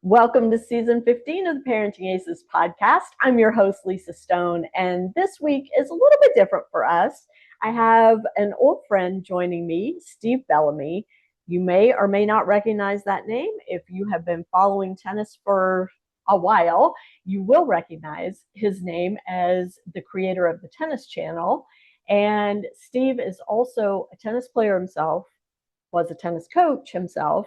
Welcome to season 15 of the Parenting Aces podcast. I'm your host, Lisa Stone, and this week is a little bit different for us. I have an old friend joining me, Steve Bellamy. You may or may not recognize that name. If you have been following tennis for a while, you will recognize his name as the creator of the Tennis Channel. And Steve is also a tennis player himself, was a tennis coach himself,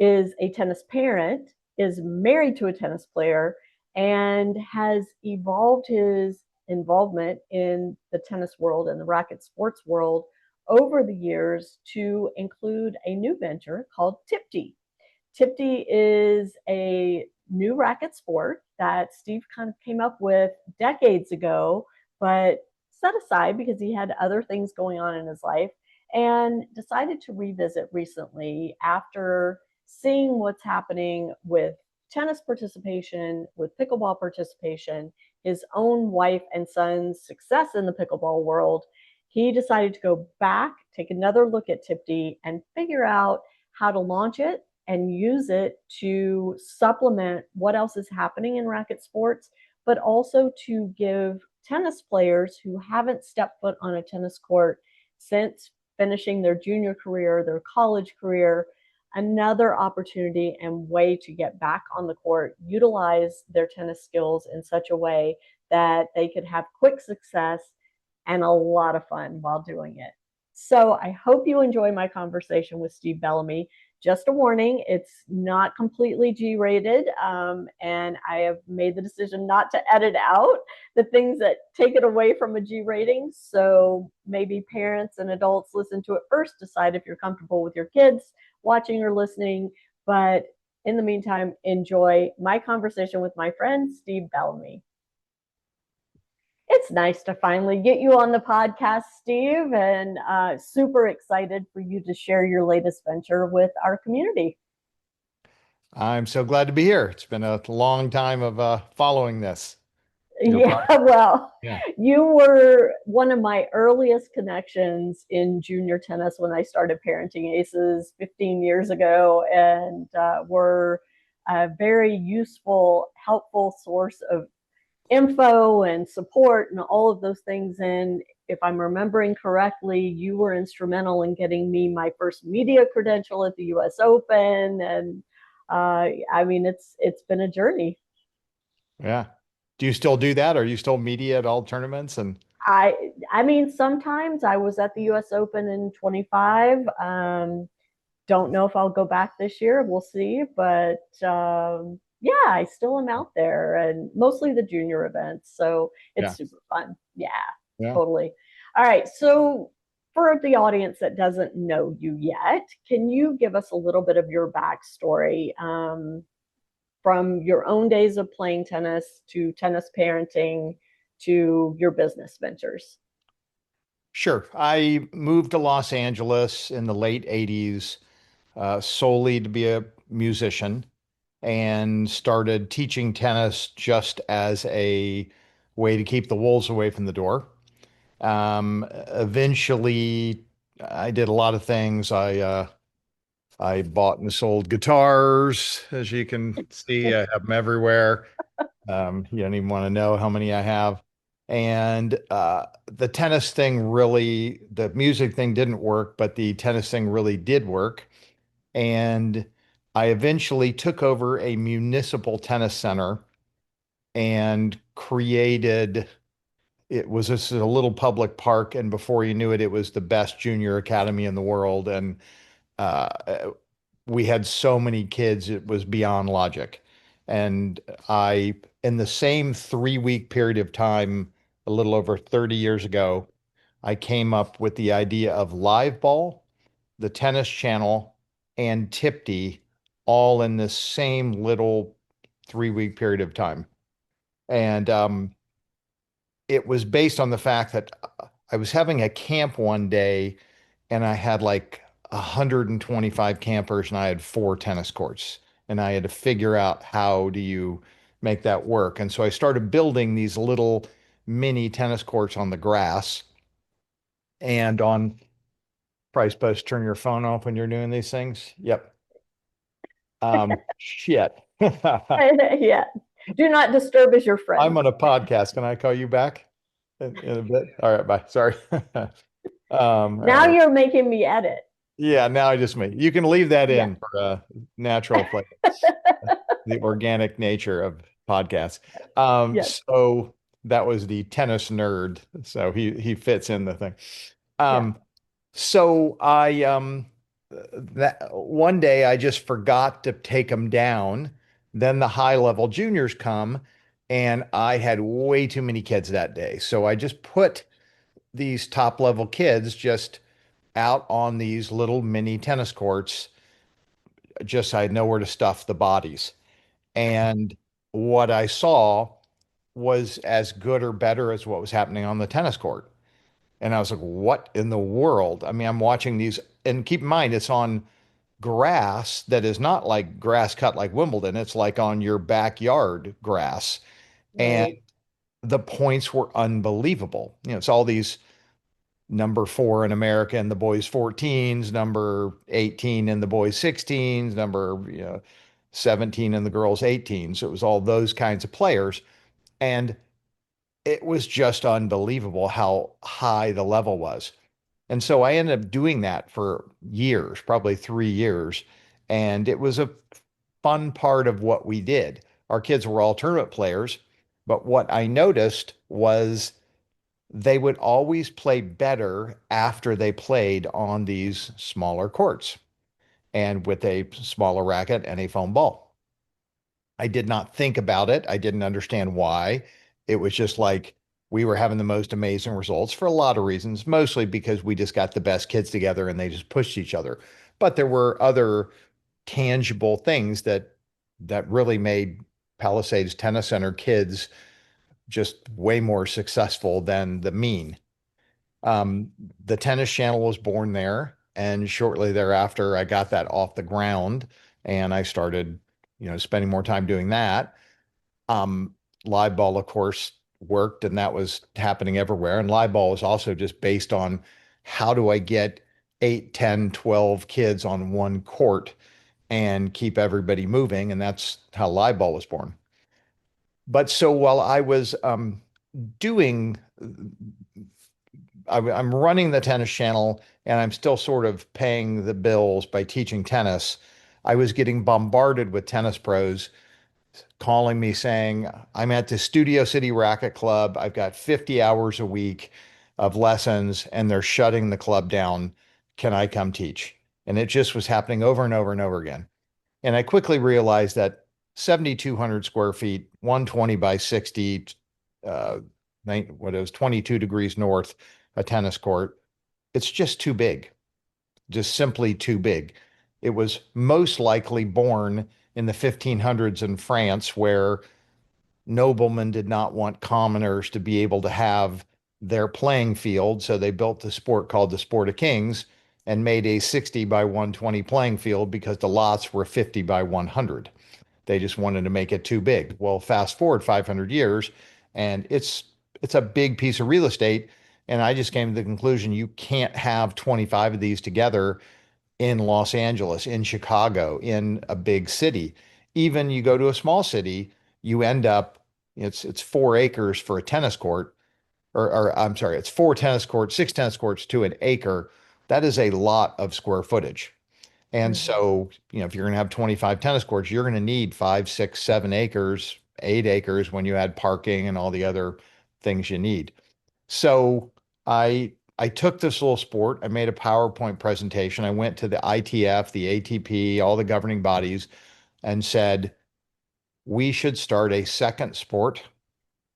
is a tennis parent, is married to a tennis player, and has evolved his involvement in the tennis world and the racket sports world over the years to include a new venture called TYPTI. TYPTI is a new racket sport that Steve kind of came up with decades ago, but set aside because he had other things going on in his life and decided to revisit recently after seeing what's happening with tennis participation, with pickleball participation, his own wife and son's success in the pickleball world. He decided to go back, take another look at TYPTI, and figure out how to launch it and use it to supplement what else is happening in racket sports, but also to give tennis players who haven't stepped foot on a tennis court since finishing their junior career, their college career, another opportunity and way to get back on the court, utilize their tennis skills in such a way that they could have quick success and a lot of fun while doing it. So I hope you enjoy my conversation with Steve Bellamy. Just a warning, it's not completely G-rated, and I have made the decision not to edit out the things that take it away from a G rating. So maybe parents and adults listen to it first, decide if you're comfortable with your kids watching or listening. But in the meantime, enjoy my conversation with my friend, Steve Bellamy. It's nice to finally get you on the podcast, Steve, and super excited for you to share your latest venture with our community. I'm so glad to be here. It's been a long time of following this. Yeah, well, Yeah. you were one of my earliest connections in junior tennis when I started Parenting Aces 15 years ago, and were a very useful, helpful source of info and support and all of those things. And if I'm remembering correctly, you were instrumental in getting me my first media credential at the US Open. And I mean, it's been a journey. Yeah. Do you still do that? Are you still media at all tournaments? And I mean, sometimes I was at the US Open in 25. Don't know if I'll go back this year. We'll see. But yeah, I still am out there and mostly the junior events. So yeah, it's super fun. Yeah, yeah. totally. All right. So for the audience that doesn't know you yet, can you give us a little bit of your backstory from your own days of playing tennis to tennis parenting to your business ventures? Sure. I moved to Los Angeles in the late 80s solely to be a musician and started teaching tennis just as a way to keep the wolves away from the door. Eventually, I did a lot of things. I bought and sold guitars, as you can see. I have them everywhere. You don't even want to know how many I have. And the tennis thing really, the music thing didn't work, but the tennis thing really did work. And I eventually took over a municipal tennis center and created, it was just a little public park. And before you knew it, it was the best junior academy in the world. And uh, we had so many kids, it was beyond logic. And in the same 3 week period of time, a little over 30 years ago, I came up with the idea of live ball, the tennis channel, and TYPTI all in the same little 3 week period of time. And it was based on the fact that I was having a camp one day and I had like 125 campers and I had 4 tennis courts and I had to figure out how do you make that work. And so I started building these little mini tennis courts on the grass and on, probably supposed to turn your phone off when you're doing these things. Yep. Shit. Yeah. Do not disturb as your I'm friend. on a podcast. Can I call you back in a bit? All right, bye. Sorry. All Now right. you're making me edit. Yeah, now I just made. You can leave that Yeah. in for natural flavor, the organic nature of podcasts. Yes. So that was the tennis nerd. So he fits in the thing. Yeah. Um, so that one day I just forgot to take them down. Then the high level juniors come, and I had way too many kids that day. So I just put these top level kids just out on these little mini tennis courts. Just so I had nowhere to stuff the bodies. And what I saw was as good or better as what was happening on the tennis court. And I was like, what in the world? I mean, I'm watching these, and keep in mind, it's on grass that is not like grass cut like Wimbledon. It's like on your backyard grass. And Right. the points were unbelievable. It's all these number 4 in America in the boys 14s, number 18 in the boys 16s, number 17 in the girls 18s. So it was all those kinds of players. And it was just unbelievable how high the level was. And so I ended up doing that for years, probably 3 years. And it was a fun part of what we did. Our kids were all tournament players, but what I noticed was they would always play better after they played on these smaller courts and with a smaller racket and a foam ball. I did not think about it. I didn't understand why. It was just like we were having the most amazing results for a lot of reasons, mostly because we just got the best kids together and they just pushed each other. But there were other tangible things that really made Palisades Tennis Center kids just way more successful than the mean. Um, the tennis channel was born there, and shortly thereafter, I got that off the ground, and I started, spending more time doing that. Um, Live ball, of course, worked, and that was happening everywhere. And live ball was also just based on how do I get 8, 10, 12 kids on one court and keep everybody moving, and that's how live ball was born. But so while I was doing I'm running the tennis channel and I'm still sort of paying the bills by teaching tennis. I was getting bombarded with tennis pros calling me saying, I'm at the Studio City Racket Club. I've got 50 hours a week of lessons and they're shutting the club down. Can I come teach? And it just was happening over and over and over again. And I quickly realized that 7,200 square feet, 120 by 60, uh, what it was 22 degrees north, a tennis court. It's just too big, just simply too big. It was most likely born in the 1500s in France, where noblemen did not want commoners to be able to have their playing field. So they built the sport called the Sport of Kings and made a 60 by 120 playing field because the lots were 50 by 100. They just wanted to make it too big. Well, fast forward 500 years, and it's a big piece of real estate. And I just came to the conclusion you can't have 25 of these together in Los Angeles, in Chicago, in a big city. Even you go to a small city, you end up it's 4 acres for a tennis court, or I'm sorry, it's 4 tennis courts, 6 tennis courts to an acre. That is a lot of square footage. And Mhm. so, if you're going to have 25 tennis courts, you're going to need 5, 6, 7 acres, 8 acres when you add parking and all the other things you need. So I took this little sport. I made a PowerPoint presentation. I went to the ITF, the ATP, all the governing bodies, and said, we should start a second sport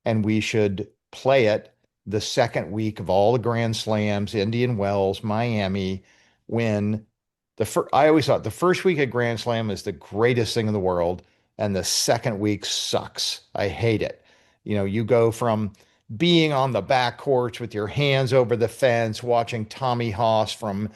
and we should play it the second week of all the Grand Slams, Indian Wells, Miami, when I always thought the first week of Grand Slam is the greatest thing in the world, and the second week sucks. I hate it. You go from being on the back courts with your hands over the fence, watching Tommy Haas from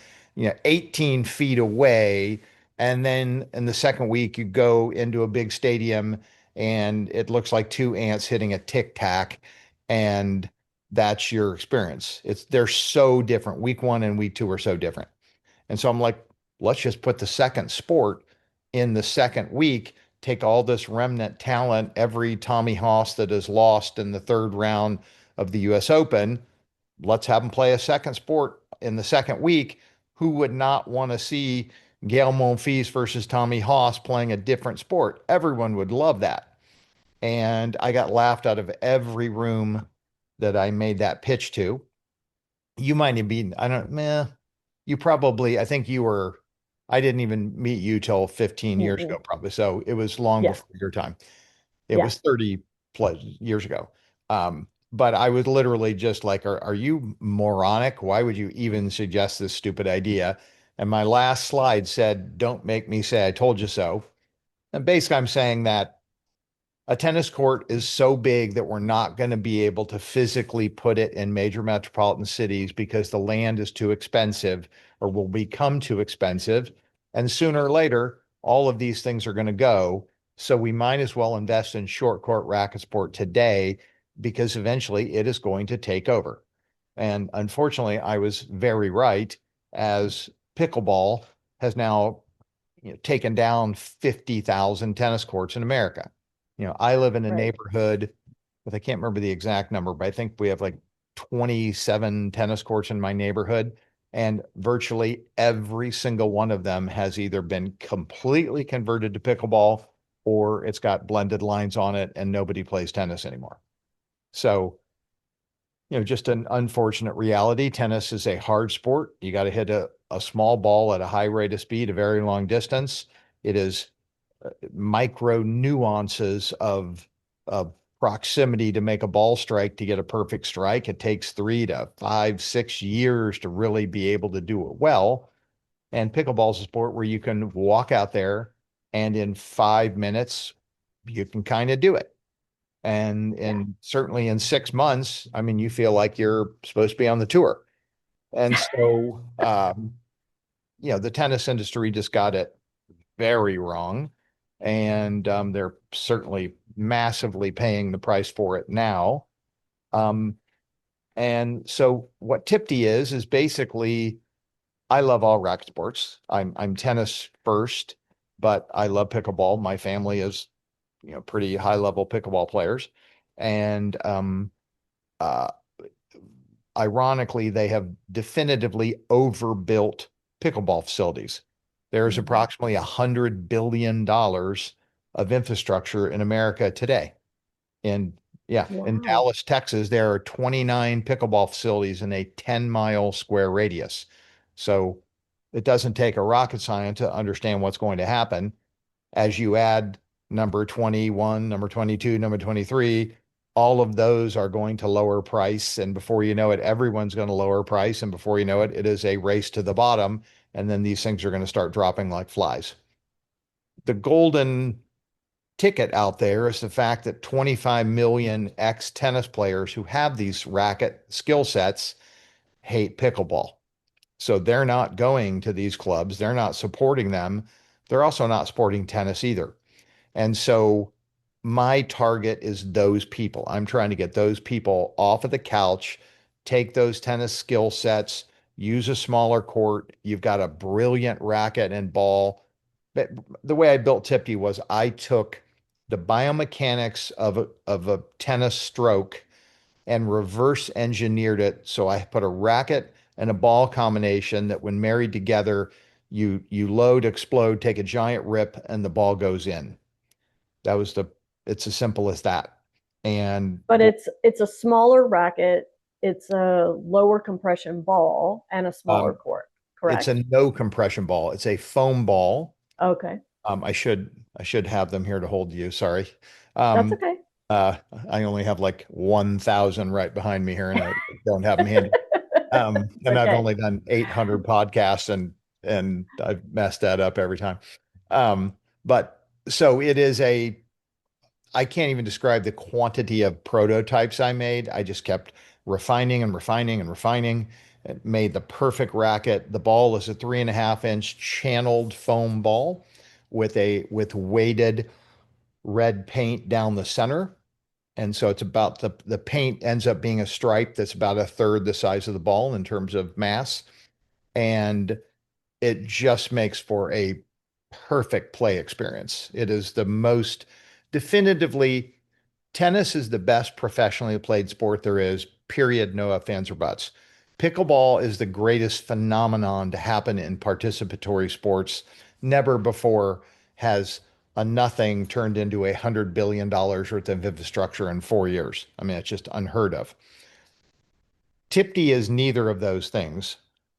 18 feet away, and then in the second week you go into a big stadium and it looks like two ants hitting a tic tac, and that's your experience. They're so different. Week 1 and week 2 are so different. And so I'm like, let's just put the second sport in the second week, take all this remnant talent, every Tommy Haas that is lost in the third round of the US Open, let's have them play a second sport in the second week. Who would not want to see Gail Monfils versus Tommy Haas playing a different sport? Everyone would love that. And I got laughed out of every room that I made that pitch to. You might have been, I don't, meh, you probably, I think you were, I didn't even meet you till 15 years ago, Mm-mm. probably. So it was long Yeah. before your time. It Yeah. was 30 plus years ago. But I was literally just like, are you moronic? Why would you even suggest this stupid idea? And my last slide said, don't make me say I told you so. And basically, I'm saying that a tennis court is so big that we're not going to be able to physically put it in major metropolitan cities because the land is too expensive or will become too expensive. And sooner or later, all of these things are going to go. So we might as well invest in short court racket sport today because eventually it is going to take over. And unfortunately, I was very right, as pickleball has now, taken down 50,000 tennis courts in America. I live in a Right. neighborhood with, I can't remember the exact number, but I think we have like 27 tennis courts in my neighborhood. And virtually every single one of them has either been completely converted to pickleball or it's got blended lines on it and nobody plays tennis anymore. So, just an unfortunate reality. Tennis is a hard sport. You got to hit a small ball at a high rate of speed, a very long distance. It is micro nuances of proximity to make a ball strike to get a perfect strike. It takes 3 to 5, 6 years to really be able to do it well. And pickleball is a sport where you can walk out there and in 5 minutes, you can kind of do it. And Yeah. certainly in 6 months, I mean, you feel like you're supposed to be on the tour. And so, the tennis industry just got it very wrong. And they're certainly massively paying the price for it now. Um, and so what TYPTI is basically, I love all racket sports. I'm tennis first, but I love pickleball. My family is, pretty high level pickleball players. And uh, ironically, they have definitively overbuilt pickleball facilities. There's Mhm. approximately $100 billion of infrastructure in America today. And yeah, in Wow. Dallas, Texas, there are 29 pickleball facilities in a 10-mile square radius. So it doesn't take a rocket science to understand what's going to happen as you add number 21, number 22, number 23, all of those are going to lower price. And before you know it, everyone's going to lower price. And before you know it, it is a race to the bottom. And then these things are going to start dropping like flies. The golden ticket out there is the fact that 25 million ex tennis players who have these racket skill sets hate pickleball. So they're not going to these clubs, they're not supporting them. They're also not supporting tennis either. And so my target is those people. I'm trying to get those people off of the couch, take those tennis skill sets, use a smaller court. You've got a brilliant racket and ball. But the way I built TYPTI was I took the biomechanics of a tennis stroke and reverse engineered it. So I put a racket and a ball combination that when married together, you load, explode, take a giant rip, and the ball goes in. That was it's as simple as that. And But it's a smaller racket, it's a lower compression ball, and a smaller um, court, it's a correct? no compression ball. It's a foam ball. Okay. I should have them here to hold you. Sorry. That's Um, okay. uh, I only have like 1,000 right behind me here, and I don't have them handy. It's And I've okay. only done 800 podcasts, and I've messed that up every time. But so it is I can't even describe the quantity of prototypes I made. I just kept refining and refining and refining. It made the perfect racket. The ball is a 3.5 inch channeled foam ball with weighted red paint down the center. And so it's about the paint ends up being a stripe that's about a third the size of the ball in terms of mass. And it just makes for a perfect play experience. It is the most definitively, tennis is the best professionally played sport there is, period, no ifs, ands, or buts. Pickleball is the greatest phenomenon to happen in participatory sports. Never before has a nothing turned into $100 billion worth of infrastructure in 4 years. I mean, it's just unheard of. TYPTI is neither of those things,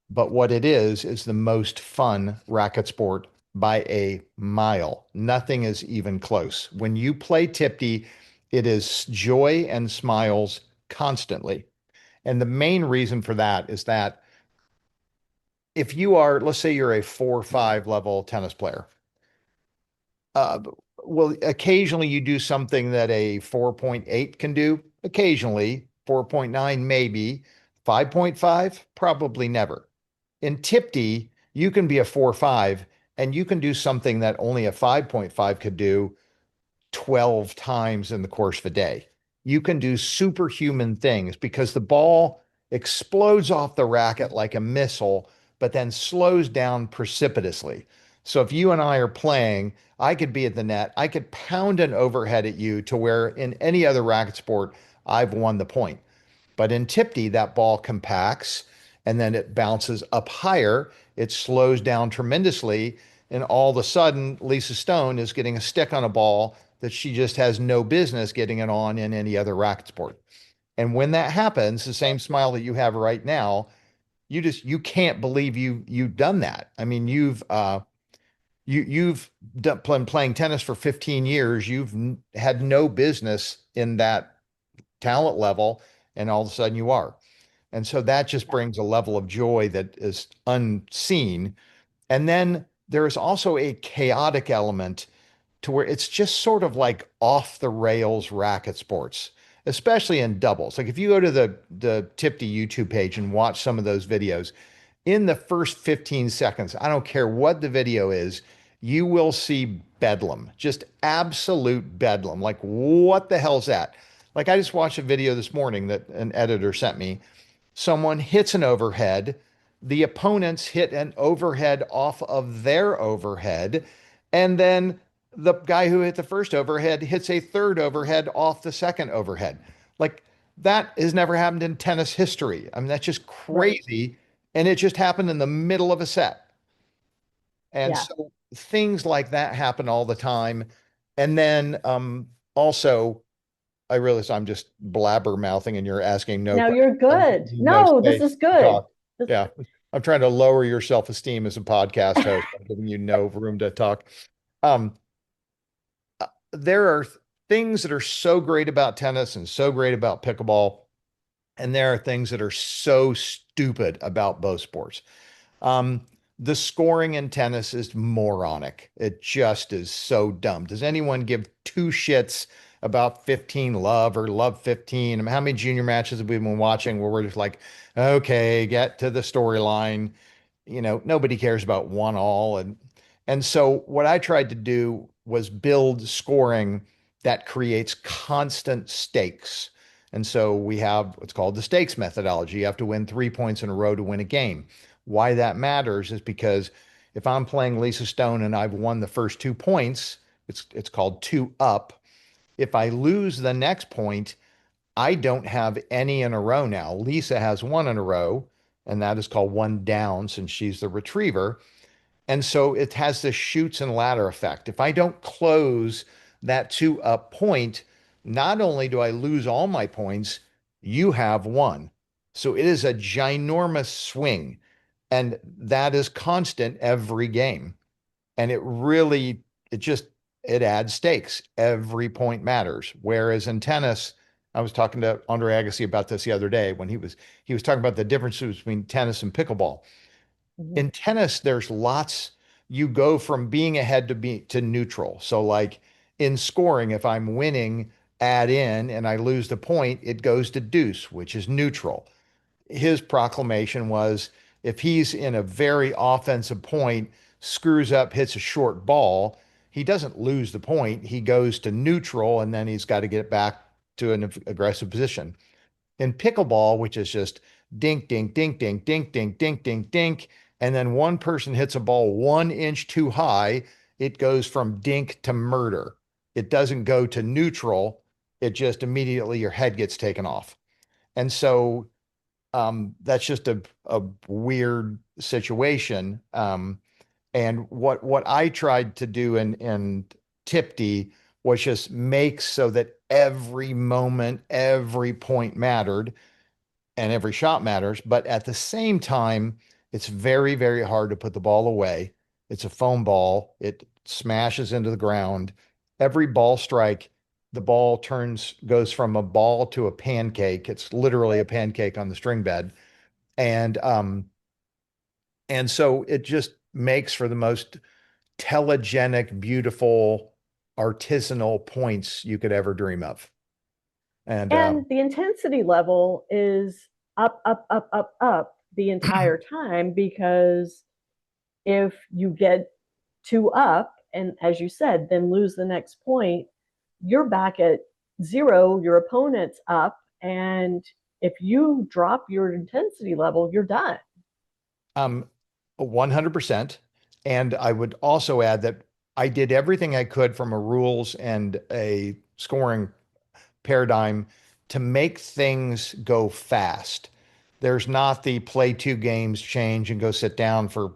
but what it is the most fun racket sport by a mile. Nothing is even close. When you play TYPTI, it is joy and smiles constantly. And the main reason for that is that if you are, let's say you're a 4 or 5 level tennis player, uh, well, occasionally you do something that a 4.8 can do. Occasionally, 4.9 maybe, 5.5 probably never. In TYPTI, you can be a 4.5 and you can do something that only a 5.5 could do 12 times in the course of a day. You can do superhuman things because the ball explodes off the racket like a missile, but then slows down precipitously. So if you and I are playing, I could be at the net, I could pound an overhead at you to where in any other racket sport, I've won the point. But in TYPTI, that ball compacts and then it bounces up higher. It slows down tremendously. And all of a sudden, Lisa Stone is getting a stick on a ball that she just has no business getting it on in any other racket sport. And when that happens, the same smile that you have right now, you can't believe you've done that. I mean, you've been playing tennis for 15 years. You've had no business in that talent level, and all of a sudden you are. And so that just brings a level of joy that is unseen. And then there is also a chaotic element to where it's just sort of like off the rails racket sports, especially in doubles. Like if you go to the TYPTI YouTube page and watch some of those videos, in the first 15 seconds, I don't care what the video is, you will see bedlam, just absolute bedlam. Like, what the hell's that? Like, I just watched a video this morning that an editor sent me. Someone hits an overhead, the opponents hit an overhead off of their overhead, and then the guy who hit the first overhead hits a third overhead off the second overhead. Like, that has never happened in tennis history. I mean, that's just Right. crazy. And it just happened in the middle of a set. And Yeah. so things like that happen all the time. And then also, I realize I'm just blabber mouthing and you're asking no No, questions. you're I'm good. giving you no No, this space is to good. talk. This, Yeah. I'm trying to lower your self-esteem as a podcast host. I'm giving you no room to talk. Um, there are things that are so great about tennis and so great about pickleball, and there are things that are so stupid about both sports. Um, the scoring in tennis is moronic. It just is so dumb. Does anyone give two shits about 15 love or love 15? I mean, how many junior matches have we been watching where we're just like, okay, get to the storyline? Nobody cares about one all. And so what I tried to do was build scoring that creates constant stakes. And so we have what's called the stakes methodology. You have to win 3 points in a row to win a game. Why that matters is because if I'm playing Lisa Stone and I've won the first 2 points, it's called two up. If I lose the next point, I don't have any in a row now. Lisa has one in a row, and that is called one down since she's the retriever. And so it has this shoots and ladder effect. If I don't close that two up point, not only do I lose all my points, you have one. So it is a ginormous swing. And that is constant every game. And it adds stakes. Every point matters. Whereas in tennis, I was talking to Andre Agassi about this the other day when he was talking about the differences between tennis and pickleball. Mhm. In tennis, there's lots, you go from being ahead to neutral. So like in scoring, if I'm winning, add in and I lose the point, it goes to deuce, which is neutral. His proclamation was if he's in a very offensive point, screws up, hits a short ball, he doesn't lose the point. He goes to neutral and then he's got to get back to an aggressive position. In pickleball, which is just dink, dink, dink, dink, dink, dink, dink, dink, dink, and then one person hits a ball 1 inch too high it goes from dink to murder. It doesn't go to neutral. It just immediately your head gets taken off. And so that's just a weird situation. And what I tried to do in TYPTI was just make so that every moment, every point mattered and every shot matters. But at the same time, it's very, very hard to put the ball away. It's a foam ball. It smashes into the ground. Every ball strike, the ball goes from a ball to a pancake. It's literally a pancake on the string bed. And and so it just makes for the most telegenic, beautiful, artisanal points you could ever dream of. And And the intensity level is up, up, up, up, up the entire time, because if you get two up, and as you said, then lose the next point, you're back at zero, your opponent's up, and if you drop your intensity level, you're done. 100%. And I would also add that I did everything I could from a rules and a scoring paradigm to make things go fast. There's not the play two games, change, and go sit down for,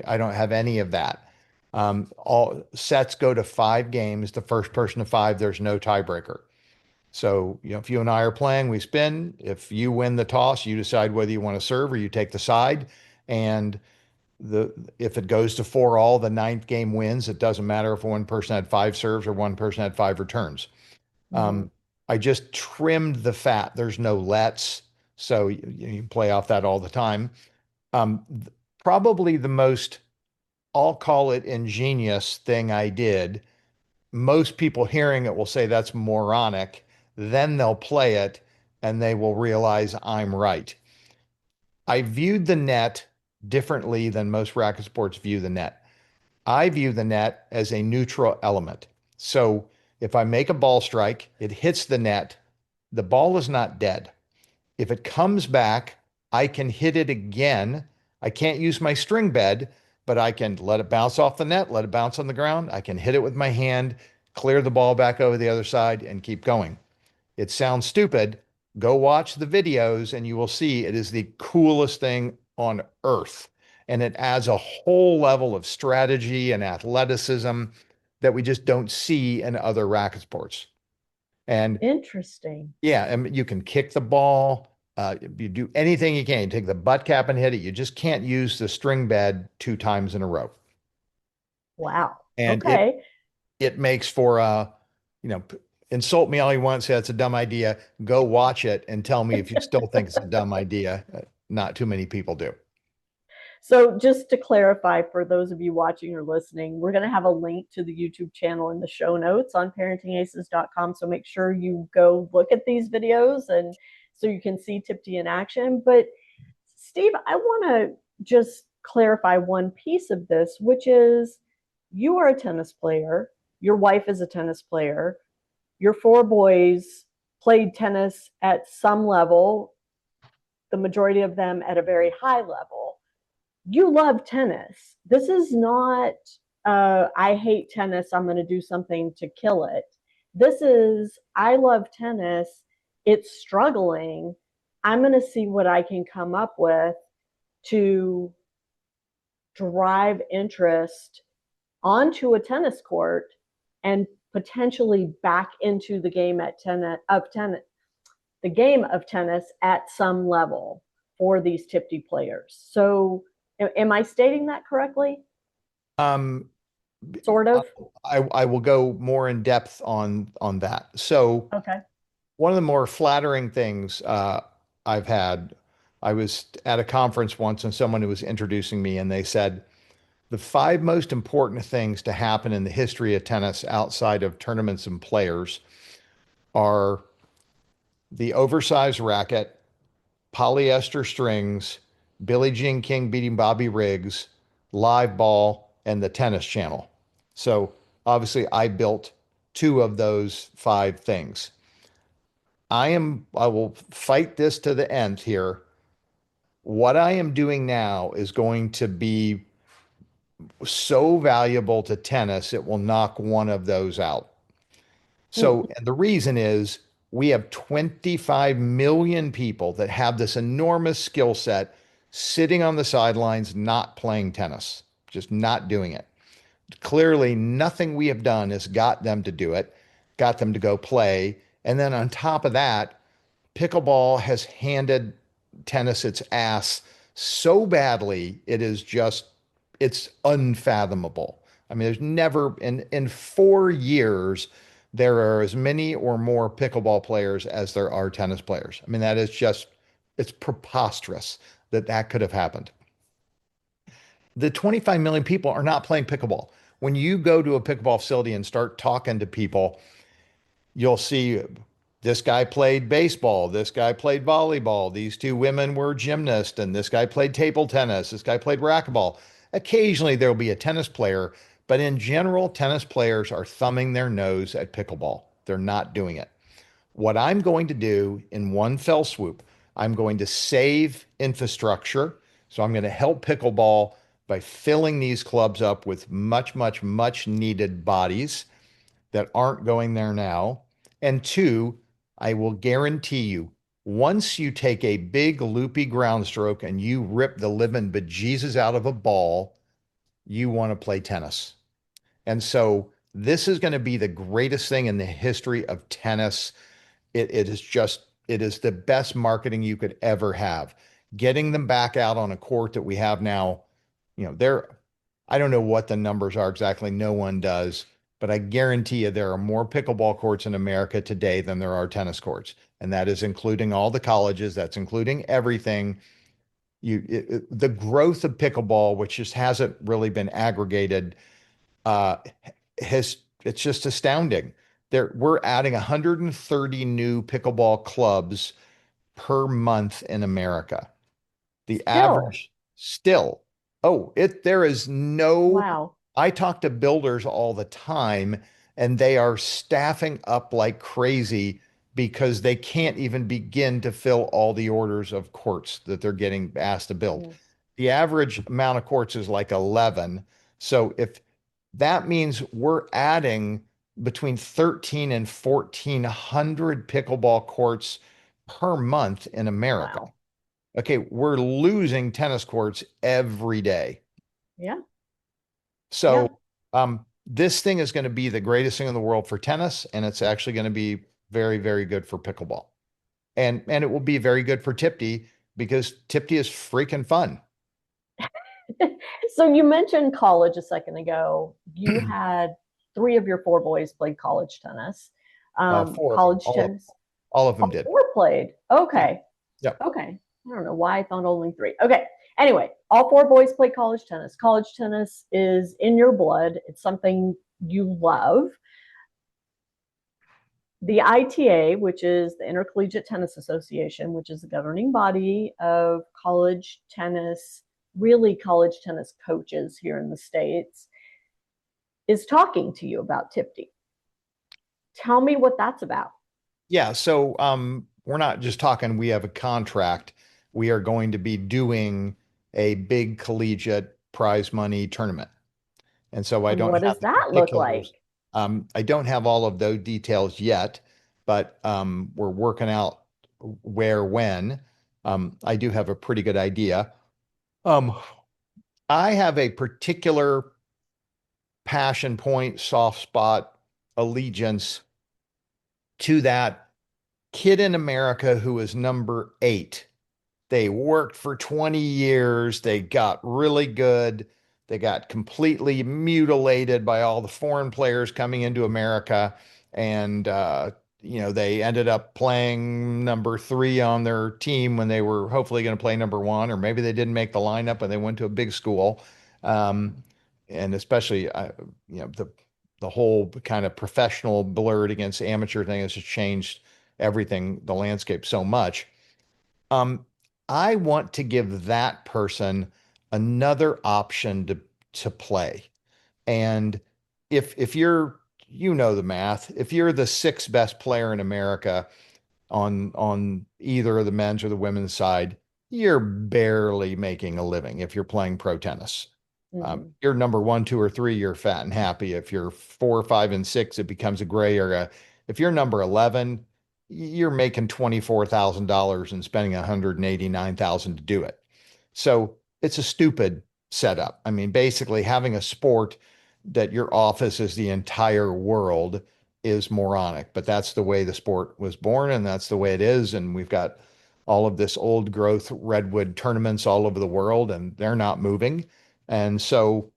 I don't have any of that. All sets go to 5 games. The first person to 5, there's no tiebreaker. So, if you and I are playing, we spin. If you win the toss, you decide whether you want to serve or you take the side. And if it goes to 4-all, the ninth game wins. It doesn't matter if one person had 5 serves or one person had 5 returns. Mhm. I just trimmed the fat. There's no lets, so you play off that all the time. Probably the most, I'll call it ingenious thing I did. Most people hearing it will say that's moronic. Then they'll play it and they will realize I'm right. I viewed the net differently than most racket sports view the net. I view the net as a neutral element. So if I make a ball strike, it hits the net, the ball is not dead. If it comes back, I can hit it again. I can't use my string bed, but I can let it bounce off the net, let it bounce on the ground. I can hit it with my hand, clear the ball back over the other side, and keep going. It sounds stupid. Go watch the videos and you will see it is the coolest thing on earth. And it adds a whole level of strategy and athleticism that we just don't see in other racket sports. And Interesting. yeah, and you can kick the ball. You do anything you can. You take the butt cap and hit it. You just can't use the string bed 2 times in a row. Wow. And it Okay. it makes for you know, insult me all you want, say it's a dumb idea. Go watch it and tell me if you still think it's a dumb idea. Not too many people do. So, just to clarify for those of you watching or listening, we're going to have a link to the YouTube channel in the show notes on parentingaces.com. So, make sure you go look at these videos and so you can see TYPTI in action. But, Steve, I want to just clarify one piece of this, which is you are a tennis player, your wife is a tennis player, your 4 boys played tennis at some level, the majority of them at a very high level. You love tennis. This is not, I hate tennis, I'm going to do something to kill it. This is, I love tennis, it's struggling. I'm going to see what I can come up with to drive interest onto a tennis court and potentially back into the game the game of tennis at some level for these TYPTI players. So, am I stating that correctly? Um, Sort of. I will go more in depth on that. So Okay. one of the more flattering things I've had, I was at a conference once and someone who was introducing me, and they said the 5 most important things to happen in the history of tennis outside of tournaments and players are the oversized racket, polyester strings, Billie Jean King beating Bobby Riggs, live ball, and the tennis channel. So obviously, I built 2 of those 5 things. I will fight this to the end here. What I am doing now is going to be so valuable to tennis, it will knock one of those out. So, Hmm. and the reason is we have 25 million people that have this enormous skill set sitting on the sidelines, not playing tennis, just not doing it. Clearly, nothing we have done has got them to do it, got them to go play. And then on top of that, pickleball has handed tennis its ass so badly, it's unfathomable. I mean, there's never in 4 years, there are as many or more pickleball players as there are tennis players. I mean, that is just, it's preposterous that that could have happened. The 25 million people are not playing pickleball. When you go to a pickleball facility and start talking to people, you'll see this guy played baseball, this guy played volleyball, these two women were gymnasts, and this guy played table tennis, this guy played racquetball. Occasionally there'll be a tennis player, but in general, tennis players are thumbing their nose at pickleball. They're not doing it. What I'm going to do in one fell swoop, I'm going to save infrastructure. So I'm going to help pickleball by filling these clubs up with much, much, much needed bodies that aren't going there now. And two, I will guarantee you, once you take a big loopy ground stroke and you rip the living bejesus out of a ball, you want to play tennis. And so this is going to be the greatest thing in the history of tennis. It is just, it is the best marketing you could ever have. Getting them back out on a court that we have now, they're, I don't know what the numbers are exactly. No one does, but I guarantee you there are more pickleball courts in America today than there are tennis courts. And that is including all the colleges, that's including everything. The growth of pickleball, which just hasn't really been aggregated, uh, it's just astounding. We're adding 130 new pickleball clubs per month in America. The Still, average still, there is no, wow. I talk to builders all the time and they are staffing up like crazy because they can't even begin to fill all the orders of courts that they're getting asked to build. Mm. The average amount of courts is like 11. So if that means we're adding between 13 and 1400 pickleball courts per month in America. Wow. Okay, we're losing tennis courts every day. Yeah. So, Yeah. this thing is going to be the greatest thing in the world for tennis, and it's actually going to be very, very good for pickleball. And it will be very good for TYPTI because TYPTI is freaking fun. So you mentioned college a second ago. You had three of your four boys played college tennis. Four of them, College tennis. all of them All did. four played. Yeah. Okay. Yeah. Okay. I don't know why I thought only three. Okay. Anyway, all four boys played college tennis. College tennis is in your blood. It's something you love. The ITA, which is the Intercollegiate Tennis Association, which is the governing body of college tennis, really college tennis coaches here in the States, is talking to you about TYPTI. Tell me what that's about. Yeah. So, we're not just talking, we have a contract. We are going to be doing a big collegiate prize money tournament. And so I And don't what have does the that look particulars. like? I don't have all of those details yet, but we're working out where, when. I do have a pretty good idea. Um, I have a particular passion point, soft spot, allegiance to that kid in America who is number 8. They worked for 20 years. They got really good. They got completely mutilated by all the foreign players coming into America. And, they ended up playing number 3 on their team when they were hopefully going to play number 1, or maybe they didn't make the lineup and they went to a big school. And especially, the whole kind of professional blurred against amateur thing has just changed everything, the landscape so much. Um, I want to give that person another option to play. And if you're, the math, if you're the sixth best player in America on either of the men's or the women's side, you're barely making a living if you're playing pro tennis. Hmm. You're number one, two, or three, you're fat and happy. If you're four, five, and six, it becomes a gray area. If you're number 11, you're making $24,000 and spending 189,000 to do it. So it's a stupid setup. I mean, basically having a sport that your office is the entire world is moronic, but that's the way the sport was born and that's the way it is. And we've got all of this old growth redwood tournaments all over the world and they're not moving. And so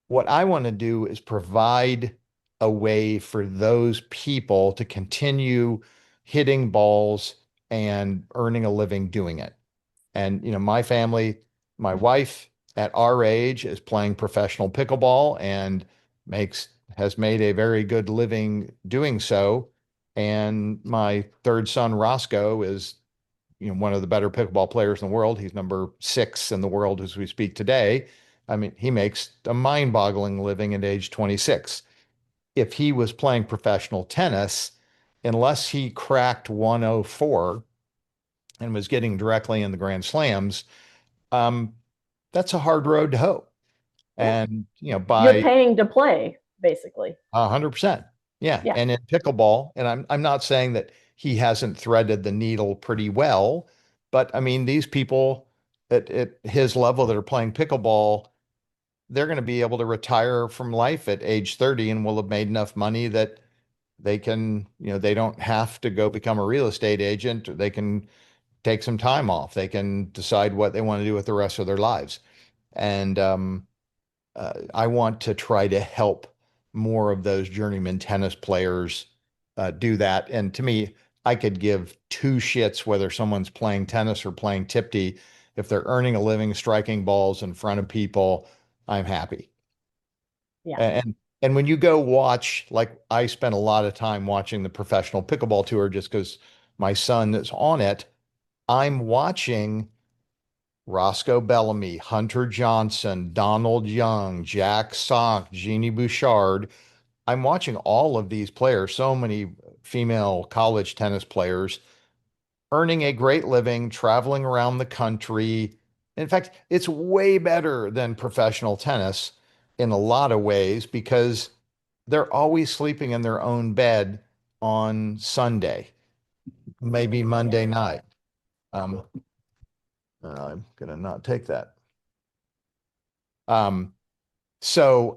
what I want to do is provide a way for those people to continue hitting balls and earning a living doing it. And, my family, my wife at our age is playing professional pickleball and has made a very good living doing so. And my third son, Roscoe, is, one of the better pickleball players in the world. He's number 6 in the world as we speak today. I mean, he makes a mind-boggling living at age 26. If he was playing professional tennis, unless he cracked 104 and was getting directly in the Grand Slams, um, that's a hard road to hoe. Yeah. And, You're by paying to play, basically. 100%. Yeah. Yeah. And in pickleball, and I'm not saying that he hasn't threaded the needle pretty well, but I mean, these people at his level that are playing pickleball, they're going to be able to retire from life at age 30 and will have made enough money that they can, they don't have to go become a real estate agent. They can take some time off. They can decide what they want to do with the rest of their lives. And I want to try to help more of those journeyman tennis players do that. And to me, I could give two shits whether someone's playing tennis or playing TYPTI. If they're earning a living striking balls in front of people, I'm happy. Yeah. And when you go watch, like I spent a lot of time watching the professional pickleball tour just because my son is on it. I'm watching Roscoe Bellamy, Hunter Johnson, Donald Young, Jack Sock, Jeannie Bouchard. I'm watching all of these players, so many female college tennis players, earning a great living, traveling around the country. In fact, it's way better than professional tennis in a lot of ways because they're always sleeping in their own bed on Sunday, maybe Monday Yeah. night. Um, I'm gonna not take that. Um, so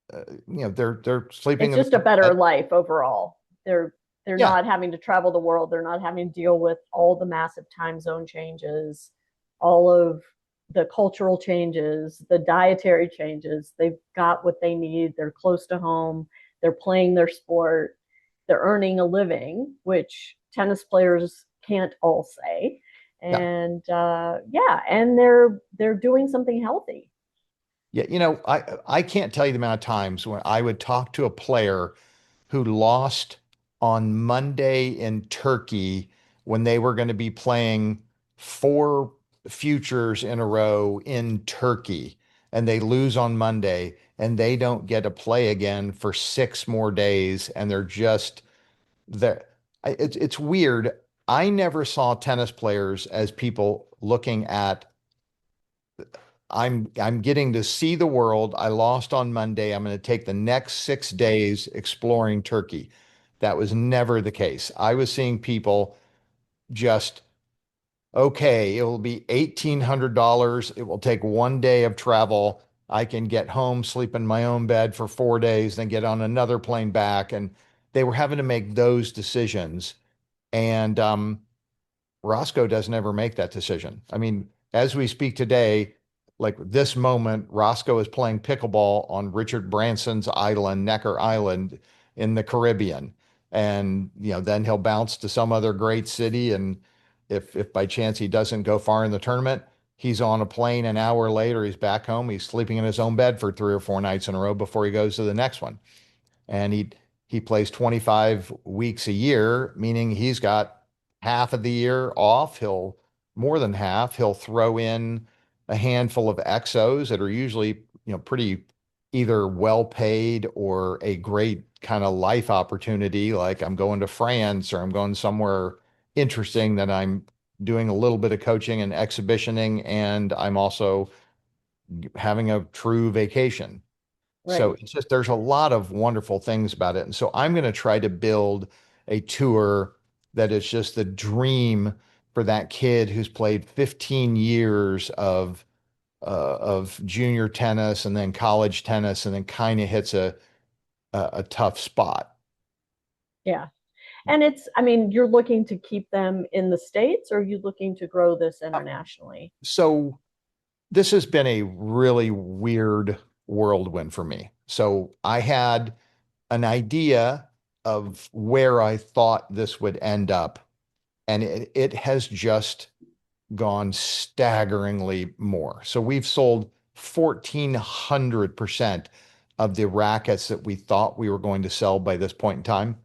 they're sleeping It's in just a their better bed. life overall. They're Yeah, not having to travel the world. They're not having to deal with all the massive time zone changes, all of the cultural changes, the dietary changes. They've got what they need. They're close to home. They're playing their sport. They're earning a living, which tennis players can't all say. yeah, And yeah, and they're doing something healthy. yeah. I can't tell you the amount of times when I would talk to a player who lost on Monday in Turkey when they were going to be playing 4 futures in a row in Turkey, and they lose on Monday, and they don't get to play again for 6 more days, and they're just there. It's weird. I never saw tennis players as people looking at I'm getting to see the world. I lost on Monday. I'm going to take the next 6 days exploring Turkey. That was never the case. I was seeing people just, okay, it will be $1,800. It will take one day of travel. I can get home, sleep in my own bed for 4 days, then get on another plane back. And they were having to make those decisions. And Roscoe doesn't ever make that decision. I mean, as we speak today, like this moment, Roscoe is playing pickleball on Richard Branson's island, Necker Island in the Caribbean. And, then he'll bounce to some other great city. And if by chance he doesn't go far in the tournament, he's on a plane an hour later, he's back home, he's sleeping in his own bed for 3 or 4 nights in a row before he goes to the next one. And he plays 25 weeks a year, meaning he's got half of the year off. He'll more than half. He'll throw in a handful of exos that are usually, pretty either well paid or a great kind of life opportunity. Like I'm going to France or I'm going somewhere interesting that I'm doing a little bit of coaching and exhibitioning, and I'm also having a true vacation. So Right. it's just, there's a lot of wonderful things about it. And so I'm going to try to build a tour that is just the dream for that kid who's played 15 years of junior tennis and then college tennis and then kind of hits a tough spot. Yeah. And I mean, you're looking to keep them in the States, or are you looking to grow this Uh, internationally? So this has been a really weird whirlwind for me. So I had an idea of where I thought this would end up, and it has just gone staggeringly more. So we've sold 1,400% of the rackets that we thought we were going to sell by this point in time.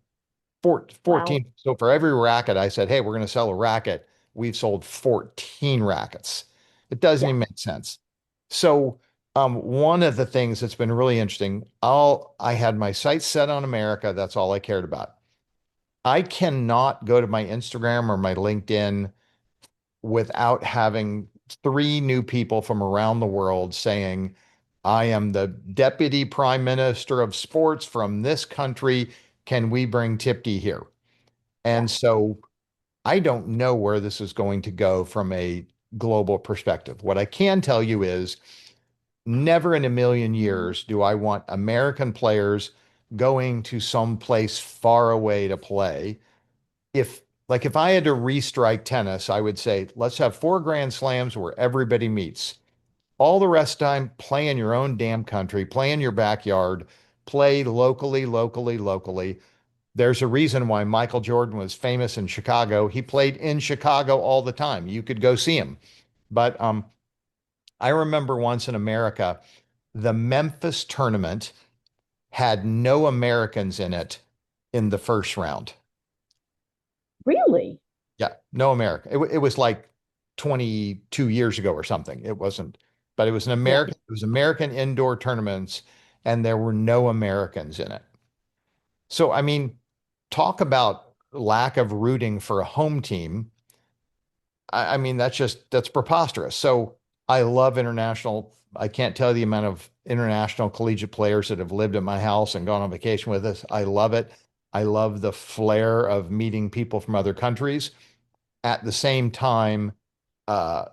Wow. 14. So for every racket, I said, hey, we're going to sell a racket. We've sold 14 rackets. It doesn't Yeah. even make sense. So one of the things that's been really interesting, I had my sights set on America. That's all I cared about. I cannot go to my Instagram or my LinkedIn without having three new people from around the world saying, I am the deputy prime minister of sports from this country. Can we bring TYPTI here? Yeah. And so I don't know where this is going to go from a global perspective. What I can tell you is never in a million years do I want American players going to some place far away to play. If I had to restrike tennis, I would say, let's have 4 Grand Slams where everybody meets. All the rest of the time, play in your own damn country, play in your backyard, play locally, locally, locally. There's a reason why Michael Jordan was famous in Chicago. He played in Chicago all the time. You could go see him. But I remember once in America, the Memphis tournament had no Americans in it in the first round. Really? Yeah, no America. It was like 22 years ago or something. It wasn't, but it was an Yeah. American, it was American indoor tournaments, and there were no Americans in it. So, I mean, talk about lack of rooting for a home team. I mean, that's preposterous. So I love international. I can't tell you the amount of international collegiate players that have lived at my house and gone on vacation with us. I love it. I love the flair of meeting people from other countries. At the same time, uh,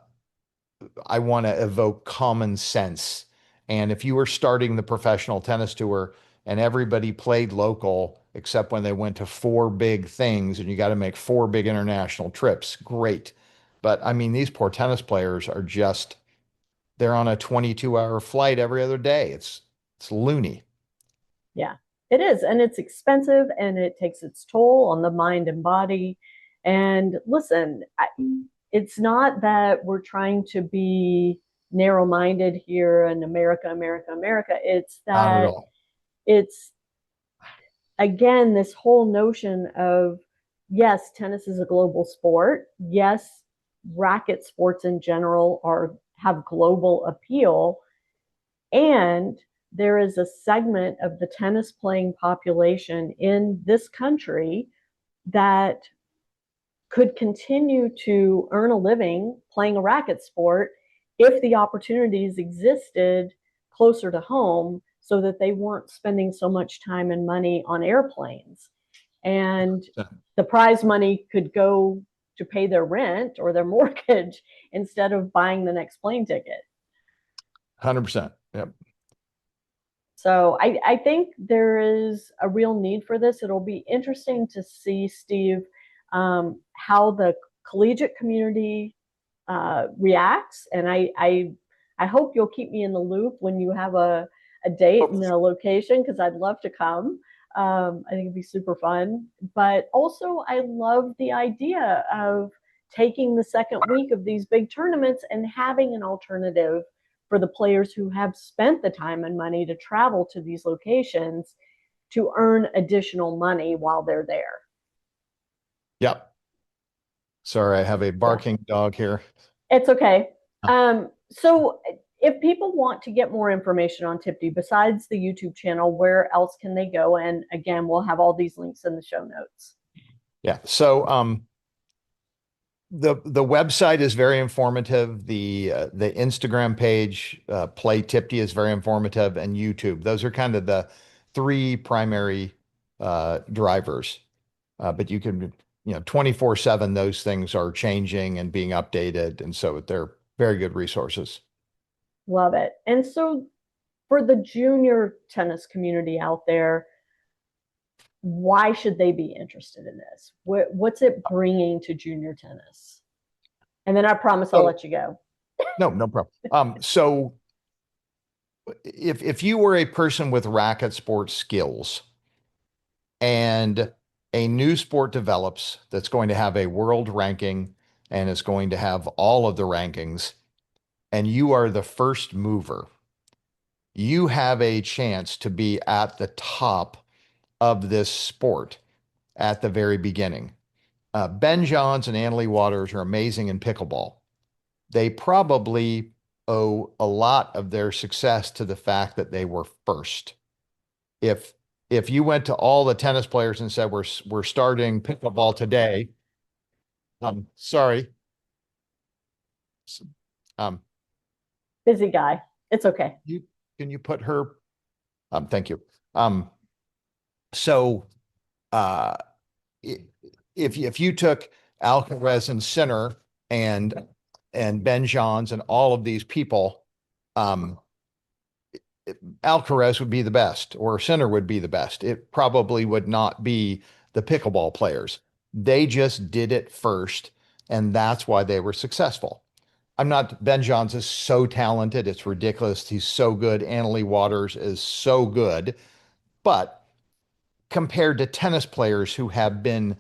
I want to evoke common sense. And if you were starting the professional tennis tour and everybody played local, except when they went to 4 big things and you got to make 4 big international trips, great. But I mean, these poor tennis players are just, they're on a 22-hour flight every other day. It's loony. Yeah, it is. And it's expensive and it takes its toll on the mind and body. And listen, it's not that we're trying to be narrow minded here in America, America, America. It's Not at that all. it's, again, this whole notion of yes, tennis is a global sport. Yes, racket sports in general have global appeal. And there is a segment of the tennis playing population in this country that could continue to earn a living playing a racket sport if the opportunities existed closer to home so that they weren't spending so much time and money on airplanes. And the prize money could go to pay their rent or their mortgage instead of buying the next plane ticket. 100%. Yep. So I think there is a real need for this. It'll be interesting to see, Steve, how the collegiate community reacts. And I hope you'll keep me in the loop when you have a date and a location, because I'd love to come. I think it'd be super fun. But also, I love the idea of taking the second week of these big tournaments and having an alternative for the players who have spent the time and money to travel to these locations to earn additional money while they're there. Yep. Sorry, I have a Yeah, barking dog here. it's okay. So if people want to get more information on TYPTI besides the YouTube channel, where else can they go? And again, we'll have all these links in the show notes. Yeah. So The website is very informative. The Instagram page, Play TYPTI, is very informative, and YouTube. Those are kind of the three primary drivers. But you can, 24/7, those things are changing and being updated, and so they're very good resources. Love it. And so for the junior tennis community out there, why should they be interested in this? What's it bringing to junior tennis? And then I promise I'll So, let you go. no problem. So if you were a person with racket sports skills and a new sport develops that's going to have a world ranking and is going to have all of the rankings, and you are the first mover, you have a chance to be at the top of this sport at the very beginning. Ben Johns and Annalie Waters are amazing in pickleball. They probably owe a lot of their success to the fact that they were first. If if you went to all the tennis players and said we're starting pickleball today, sorry, um, Busy guy. It's okay. you can you put her, thank you. Um, so uh, if you took Alcaraz and Sinner and Ben Johns and all of these people, um, Alcaraz would be the best, or Sinner would be the best. It probably would not be the pickleball players. They just did it first, and that's why they were successful. I'm not, Ben Johns is so talented, it's ridiculous. He's so good. Annalie Waters is so good. But compared to tennis players who have been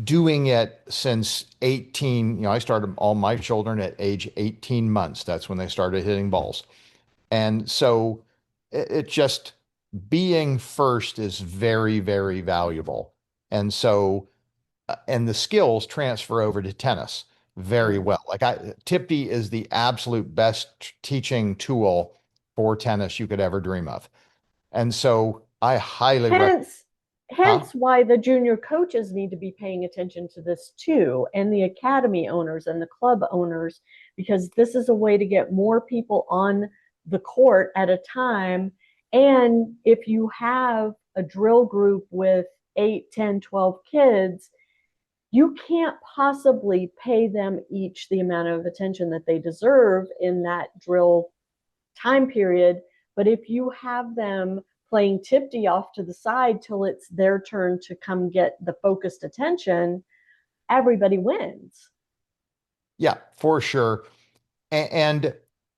doing it since 18, I started all my children at age 18 months. That's when they started hitting balls. And so it just being first is very, very valuable. And so, and the skills transfer over to tennis very Mm. well. TYPTI is the absolute best teaching tool for tennis you could ever dream of. And so I highly recommend, Hence, huh? hence why the junior coaches need to be paying attention to this too, and the academy owners and the club owners, because this is a way to get more people on the court at a time. And if you have a drill group with 8, 10, 12 kids, you can't possibly pay them each the amount of attention that they deserve in that drill time period. But if you have them playing TYPTI off to the side till it's their turn to come get the focused attention, everybody wins. Yeah, for sure. And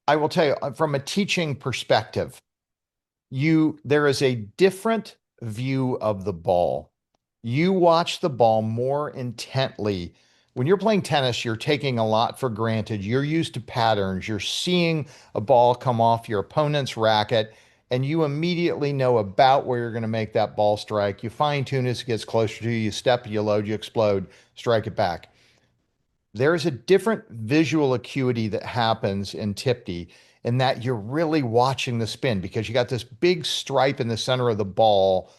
I will tell you, from a teaching perspective, there is a different view of the ball. You watch the ball more intently. When you're playing tennis, you're taking a lot for granted. You're used to patterns. You're seeing a ball come off your opponent's racket, and you immediately know about where you're going to make that ball strike. You fine tune as it gets closer to you. You step, you load, you explode, strike it back. There is a different visual acuity that happens in TYPTI in that you're really watching the spin because you got this big stripe in the center of the ball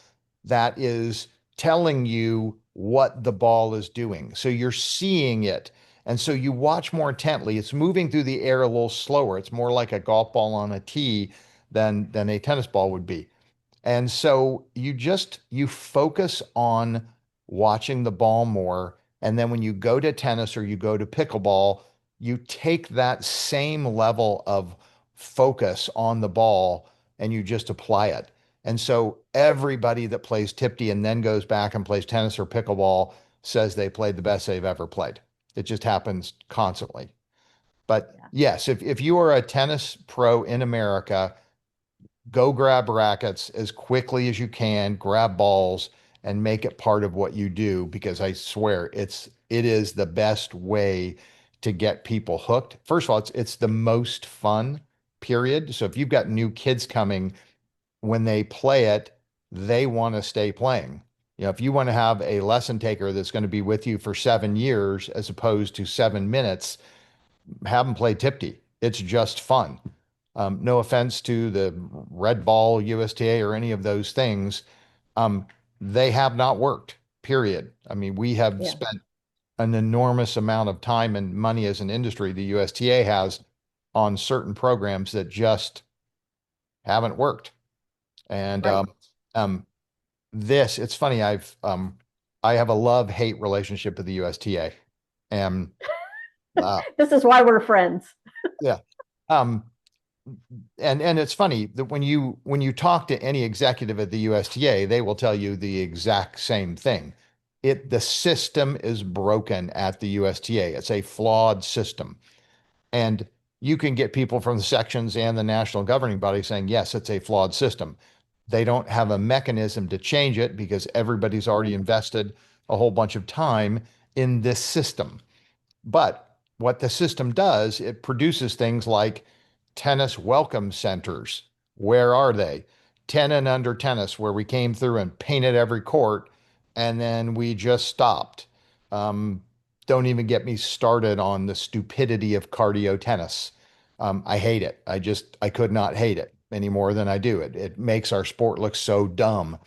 that is telling you what the ball is doing. So you're seeing it. And so you watch more intently. It's moving through the air a little slower. It's more like a golf ball on a tee than a tennis ball would be. And so you focus on watching the ball more. And then when you go to tennis or you go to pickleball, you take that same level of focus on the ball and you just apply it. And so everybody that plays TYPTI and then goes back and plays tennis or pickleball says they played the best they've ever played. It just happens constantly. But Yeah. yes, if you are a tennis pro in America, go grab rackets as quickly as you can, grab balls and make it part of what you do because I swear it is the best way to get people hooked. First of all, it's the most fun, period. So if you've got new kids coming, when they play it, they want to stay playing. If you want to have a lesson taker that's going to be with you for 7 years as opposed to 7 minutes, have them play TYPTI. It's just fun. No offense to the Red Ball, USTA, or any of those things. Um, they have not worked, period. I mean, we have Yeah. spent an enormous amount of time and money as an industry, the USTA has, on certain programs that just haven't worked. And Right. um, it's funny, I have a love-hate relationship with the USTA. And This is why we're friends. yeah. Um, and it's funny that when you talk to any executive at the USTA, they will tell you the exact same thing. The system is broken at the USTA. It's a flawed system. And you can get people from the sections and the national governing body saying, yes, it's a flawed system. They don't have a mechanism to change it because everybody's already invested a whole bunch of time in this system. But what the system does, it produces things like tennis welcome centers. Where are they? 10 and under tennis, where we came through and painted every court and then we just stopped. Um, don't even get me started on the stupidity of cardio tennis. I hate it. I could not hate it any more than I do. It makes our sport look so dumb.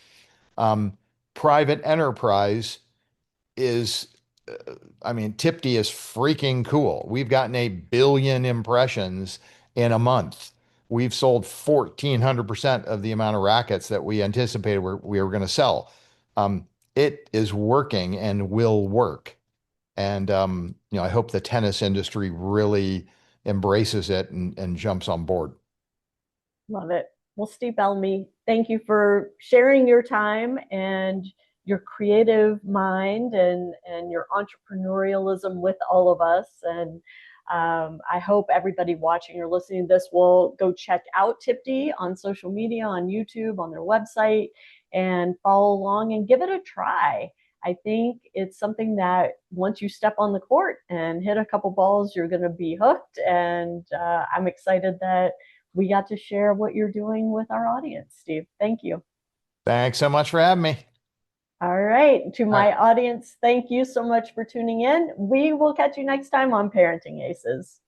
Um, Private enterprise is, I mean, TYPTI is freaking cool. We've gotten 1 billion impressions in a month. We've sold 1,400% of the amount of rackets that we anticipated we were going to sell. It is working and will work. And I hope the tennis industry really embraces it and jumps on board. Love it. Well, Steve Bellamy, thank you for sharing your time and your creative mind and your entrepreneurialism with all of us. And I hope everybody watching or listening to this will go check out TYPTI on social media, on YouTube, on their website, and follow along and give it a try. I think it's something that once you step on the court and hit a couple balls, you're going to be hooked. And I'm excited that we got to share what you're doing with our audience, Steve. Thank you. Thanks so much for having me. All right. To All right. my audience, thank you so much for tuning in. We will catch you next time on Parenting Aces.